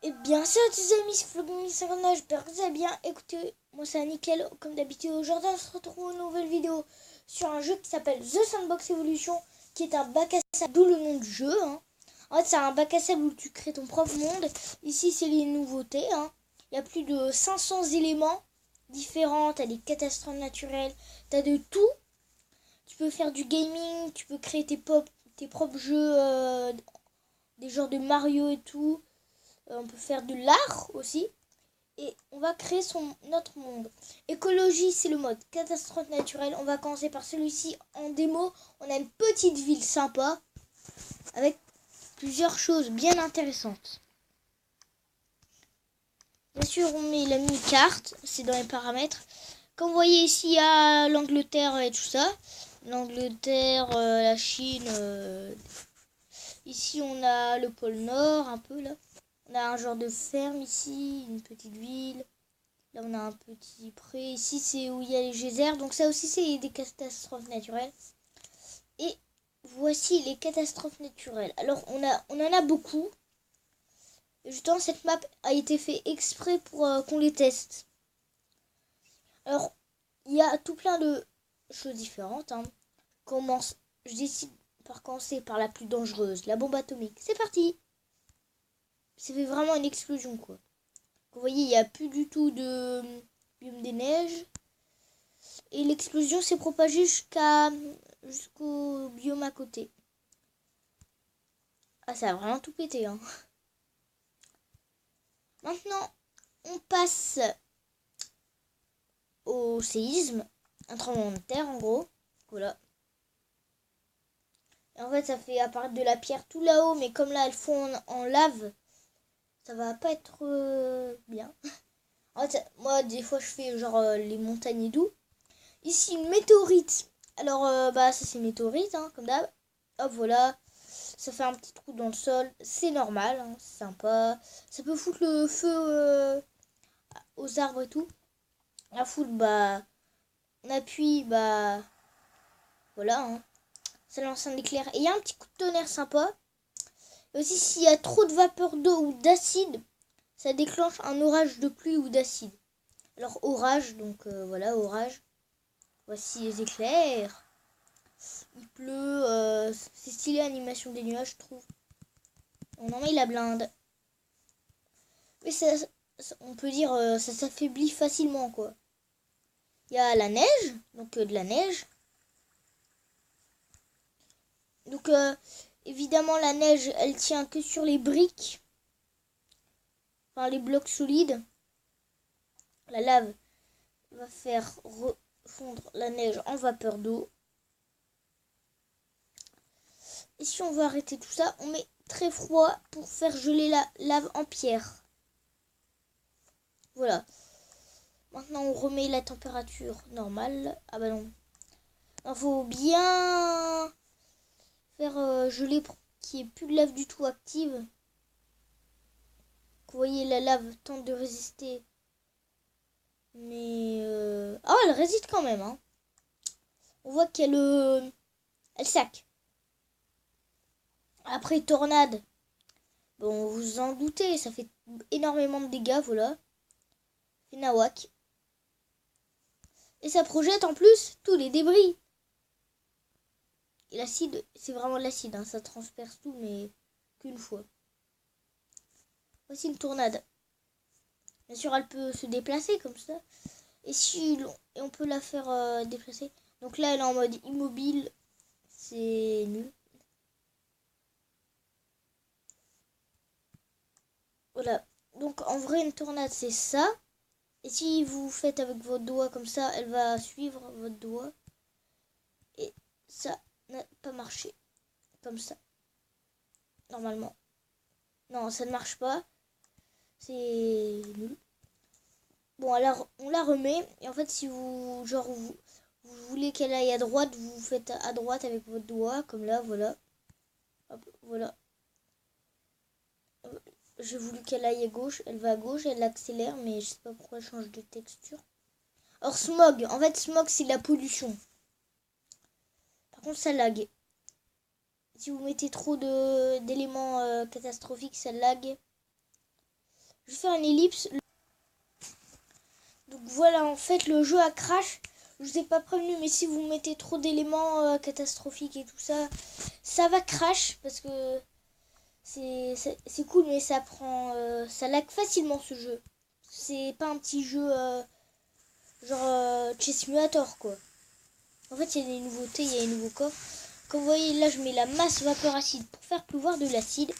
Eh bien, salut les amis, c'est Flogmy59, j'espère que vous allez bien. Écoutez, moi c'est nickel, comme d'habitude. Aujourd'hui, on se retrouve pour une nouvelle vidéo sur un jeu qui s'appelle The Sandbox Evolution, qui est un bac à sable, d'où le nom du jeu. En fait, c'est un bac à sable où tu crées ton propre monde. Ici, c'est les nouveautés. Il y a plus de 500 éléments différents. Tu as des catastrophes naturelles, tu as de tout. Tu peux faire du gaming, tu peux créer tes propres jeux, des genres de Mario et tout. On peut faire de l'art aussi. Et on va créer notre monde. Écologie, c'est le mode catastrophe naturelle. On va commencer par celui-ci en démo. On a une petite ville sympa avec plusieurs choses bien intéressantes. Bien sûr, on met la mini-carte. C'est dans les paramètres. Comme vous voyez ici, il y a l'Angleterre et tout ça. L'Angleterre, la Chine. Ici, on a le pôle Nord, un peu là. On a un genre de ferme ici, une petite ville. Là, on a un petit pré. Ici, c'est où il y a les geysers. Donc ça aussi, c'est des catastrophes naturelles. Et voici les catastrophes naturelles. Alors, on en a beaucoup. Et justement, cette map a été faite exprès pour qu'on les teste. Alors, il y a tout plein de choses différentes. Je décide par commencer par la plus dangereuse, la bombe atomique. C'est parti. Ça fait vraiment une explosion, quoi. Vous voyez, il n'y a plus du tout de biome des neiges. Et l'explosion s'est propagée jusqu'au biome à côté. Ah, ça a vraiment tout pété. Maintenant, on passe au séisme. Un tremblement de terre, en gros. Voilà. Et en fait, ça fait apparaître de la pierre tout là-haut. Mais comme là, elles fond en lave, ça va pas être bien. En fait, moi, des fois, je fais genre les montagnes et doux. Ici, une météorite. Alors, ça c'est une météorite, comme d'hab. Hop, voilà. Ça fait un petit trou dans le sol. C'est normal, c'est sympa. Ça peut foutre le feu aux arbres et tout. La foule, on appuie, voilà. Ça lance un éclair. Et il y a un petit coup de tonnerre sympa. Et aussi, s'il y a trop de vapeur d'eau ou d'acide, ça déclenche un orage de pluie ou d'acide. Alors, orage, donc voilà, orage. Voici les éclairs. Il pleut. C'est stylé, animation des nuages, je trouve. On en met la blinde. Mais on peut dire, ça s'affaiblit facilement, quoi. Il y a la neige, donc de la neige. Donc, évidemment, la neige, elle tient que sur les briques. Enfin, les blocs solides. La lave va faire fondre la neige en vapeur d'eau. Et si on veut arrêter tout ça, on met très froid pour faire geler la lave en pierre. Voilà. Maintenant, on remet la température normale. Ah bah non. Il faut bien faire geler pour qu'il n'y ait plus de lave du tout active. Vous voyez, la lave tente de résister. Mais... Ah, elle résiste quand même. On voit elle sac. Après, tornade. Bon, vous vous en doutez, ça fait énormément de dégâts, voilà. C'est nawak. Et ça projette en plus tous les débris. Et l'acide, c'est vraiment de l'acide, ça transperce tout, mais qu'une fois. Voici une tornade. Bien sûr, elle peut se déplacer comme ça. Et on peut la faire déplacer. Donc là, elle est en mode immobile. C'est nul. Voilà. Donc en vrai, une tornade, c'est ça. Et si vous faites avec votre doigt comme ça, elle va suivre votre doigt. Et ça n'a pas marché. Comme ça. Normalement. Non, ça ne marche pas. C'est nul. Bon, alors on la remet. Et en fait, si vous voulez qu'elle aille à droite, vous faites à droite avec votre doigt. Comme là, voilà. Hop, voilà. J'ai voulu qu'elle aille à gauche. Elle va à gauche, elle accélère, mais je sais pas pourquoi elle change de texture. Or, smog. En fait, smog, c'est de la pollution. Par contre, ça lag. Si vous mettez trop d'éléments catastrophiques, ça lag. Je vais faire une ellipse. Donc voilà, en fait, le jeu a crash. Je vous ai pas prévenu, mais si vous mettez trop d'éléments catastrophiques et tout ça, ça va crash parce que c'est cool, mais ça prend, ça lag facilement ce jeu. C'est pas un petit jeu genre Chess Simulator quoi. En fait, il y a des nouveautés, il y a des nouveaux coffres. Comme vous voyez, là, je mets la masse vapeur acide pour faire pleuvoir de l'acide.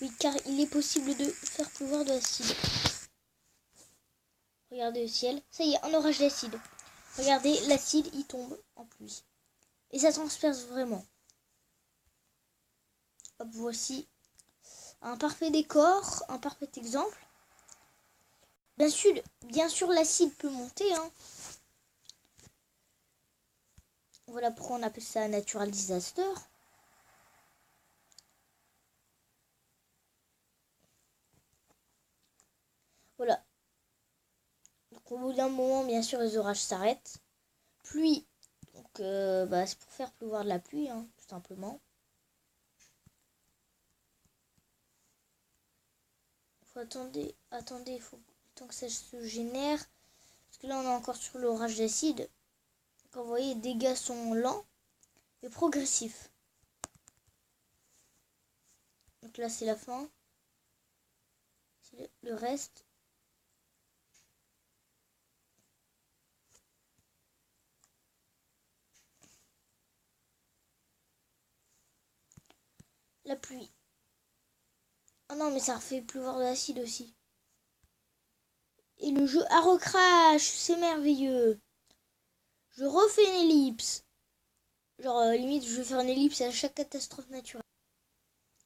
Oui, car il est possible de faire pleuvoir de l'acide. Regardez le ciel. Ça y est, un orage d'acide. Regardez, l'acide, il tombe en pluie. Et ça transperce vraiment. Hop, voici un parfait décor, un parfait exemple. Bien sûr l'acide peut monter. Hein. Voilà pourquoi on appelle ça natural disaster. Voilà. Donc au bout d'un moment, bien sûr, les orages s'arrêtent. Pluie. Donc c'est pour faire pleuvoir de la pluie, hein, tout simplement. Faut attendez, il faut tant que ça se génère. Parce que là, on est encore sur l'orage d'acide. Quand vous voyez, les dégâts sont lents et progressifs. Donc là, c'est la fin. C'est le reste. La pluie. Ah non, mais ça refait pleuvoir de l'acide aussi. Et le jeu a recrash, c'est merveilleux. Je refais une ellipse. Genre, limite, je vais faire une ellipse à chaque catastrophe naturelle.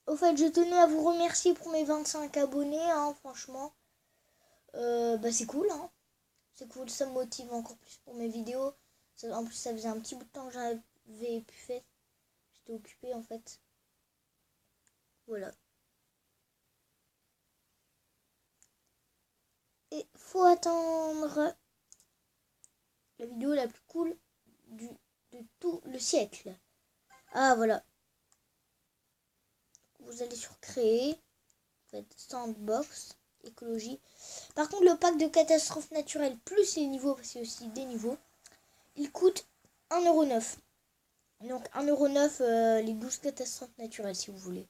Au fait, je tenais à vous remercier pour mes 25 abonnés, hein, franchement. C'est cool, hein. C'est cool, ça me motive encore plus pour mes vidéos. En plus, ça faisait un petit bout de temps que j'avais pu faire. J'étais occupée, en fait. Voilà. Et faut attendre la vidéo la plus cool de tout le siècle. Ah, voilà. Vous allez sur créer. Vous faites sandbox, écologie. Par contre, le pack de catastrophes naturelles plus les niveaux, parce qu'il y a aussi des niveaux, il coûte 1,9 €. Donc 1,9 €, les 12 catastrophes naturelles, si vous voulez.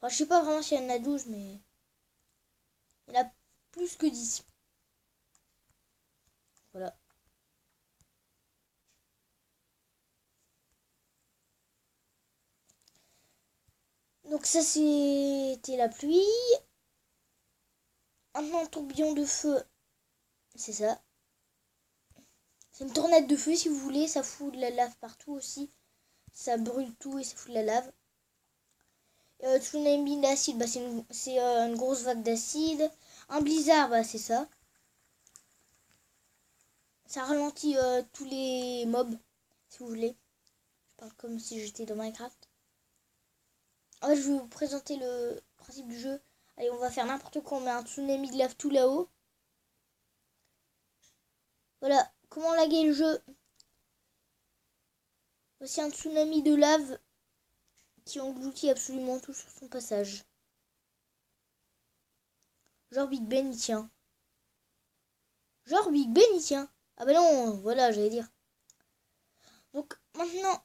Enfin, je sais pas vraiment s'il y en a 12, mais il y en a plus que 10. Voilà. Donc ça, c'était la pluie. Un tourbillon de feu, c'est ça. C'est une tornade de feu, si vous voulez. Ça fout de la lave partout aussi. Ça brûle tout et ça fout de la lave. Tsunami d'acide, c'est une grosse vague d'acide. Un blizzard, c'est ça. Ça ralentit tous les mobs, si vous voulez. Je parle comme si j'étais dans Minecraft. En fait, je vais vous présenter le principe du jeu. Allez, on va faire n'importe quoi. On met un tsunami de lave tout là-haut. Voilà, comment laguer le jeu. Voici un tsunami de lave qui engloutit absolument tout sur son passage. Genre Big Ben, il tient. Genre Big Ben, il tient. Ah bah non, voilà, j'allais dire. Donc maintenant,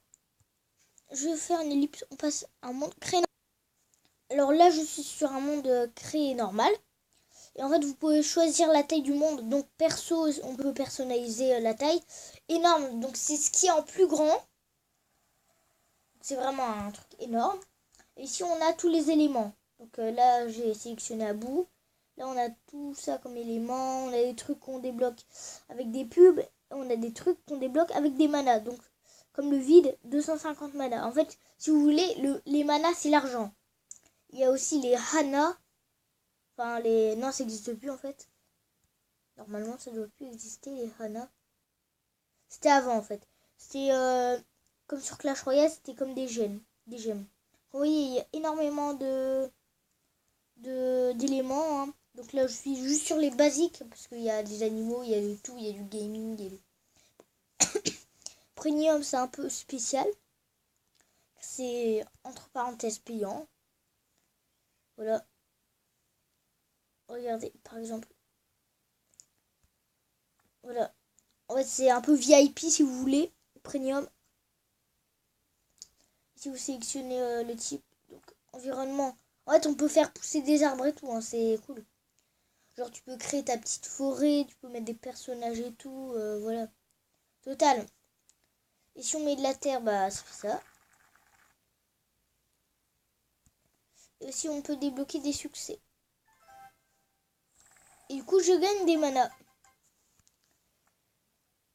je vais faire une ellipse. On passe à un monde créé. Alors là, je suis sur un monde créé normal. Et en fait, vous pouvez choisir la taille du monde. Donc perso, on peut personnaliser la taille. Énorme, donc c'est ce qui est en plus grand. C'est vraiment un truc énorme. Et ici, on a tous les éléments. Donc là, j'ai sélectionné à bout. Là, on a tout ça comme éléments. On a des trucs qu'on débloque avec des pubs. On a des trucs qu'on débloque avec des manas. Donc, comme le vide, 250 manas. En fait, si vous voulez, les manas, c'est l'argent. Il y a aussi les hana. Enfin, les... Non, ça n'existe plus, en fait. Normalement, ça ne doit plus exister, les hana. C'était avant, en fait. C'était comme sur Clash Royale, c'était comme des gemmes. Vous voyez, il y a énormément d'éléments. Hein. Donc là, je suis juste sur les basiques, parce qu'il y a des animaux, il y a du tout, il y a du gaming. Il y a du... Premium, c'est un peu spécial. C'est, entre parenthèses, payant. Voilà. Regardez, par exemple. Voilà. En fait, c'est un peu VIP si vous voulez. Premium. Si vous sélectionnez le type. Donc, environnement. En fait, on peut faire pousser des arbres et tout. Hein, c'est cool. Genre, tu peux créer ta petite forêt. Tu peux mettre des personnages et tout. Voilà. Total. Et si on met de la terre, bah, ça fait ça. Et aussi, on peut débloquer des succès. Et du coup, je gagne des manas.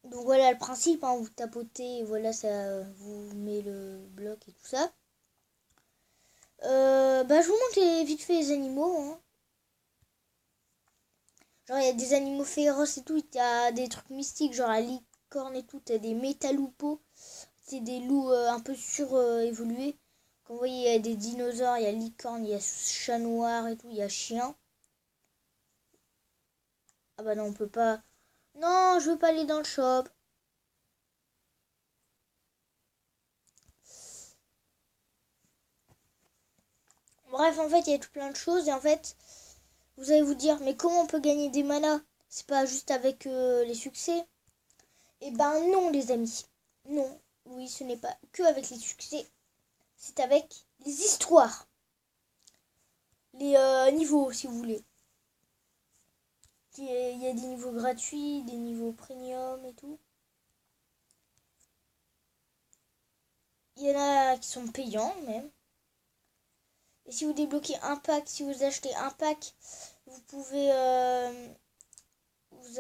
Donc voilà le principe, hein, vous tapotez, et voilà, ça vous met le bloc et tout ça. Bah, je vous montre vite fait les animaux. Hein. Genre, il y a des animaux féroces et tout, il y a des trucs mystiques, genre la licorne et tout, il y a des métaloupeaux. C'est des loups un peu surévolués. Comme vous voyez, il y a des dinosaures, il y a licorne, il y a chat noir et tout, il y a chien. Ah bah non, on peut pas. Non, je veux pas aller dans le shop. Bref, en fait, il y a tout plein de choses. Et en fait, vous allez vous dire, mais comment on peut gagner des manas? C'est pas juste avec les succès? Eh ben non, les amis. Non, oui, ce n'est pas que avec les succès. C'est avec les histoires. Les niveaux, si vous voulez. Il y a des niveaux gratuits, des niveaux premium et tout. Il y en a qui sont payants même. Et si vous débloquez un pack, si vous achetez un pack, vous pouvez... vous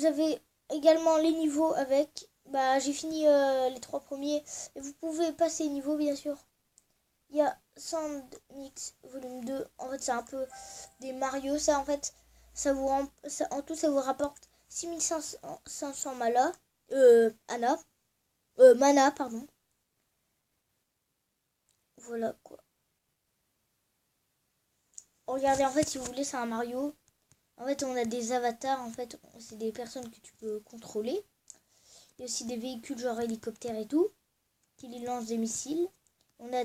avez également les niveaux avec... Bah, j'ai fini les 3 premiers. Et vous pouvez passer niveau, bien sûr. Il y a Sand Mix volume 2. En fait, c'est un peu des Mario. Ça, en fait, ça vous en tout, ça vous rapporte 6500 mana. Mana, pardon. Voilà, quoi. Regardez, en fait, si vous voulez, c'est un Mario. En fait, on a des avatars. En fait, c'est des personnes que tu peux contrôler. Il y a aussi des véhicules genre hélicoptères et tout, qui les lancent des missiles. On a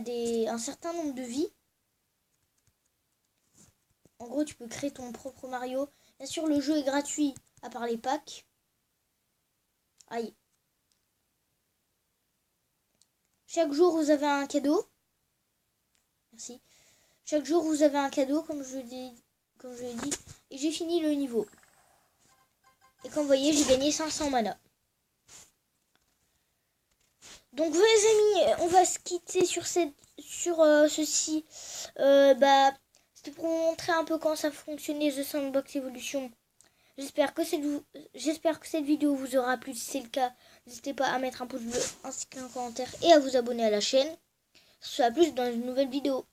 un certain nombre de vies. En gros, tu peux créer ton propre Mario. Bien sûr, le jeu est gratuit, à part les packs. Aïe. Chaque jour, vous avez un cadeau. Merci. Chaque jour, vous avez un cadeau, comme je l'ai dit. Et j'ai fini le niveau. Et comme vous voyez, j'ai gagné 500 mana. Donc, les amis, on va se quitter sur ceci. C'était pour vous montrer un peu comment ça fonctionnait The Sandbox Evolution. J'espère que cette vidéo vous aura plu. Si c'est le cas, n'hésitez pas à mettre un pouce bleu ainsi qu'un commentaire et à vous abonner à la chaîne. Ce sera plus dans une nouvelle vidéo.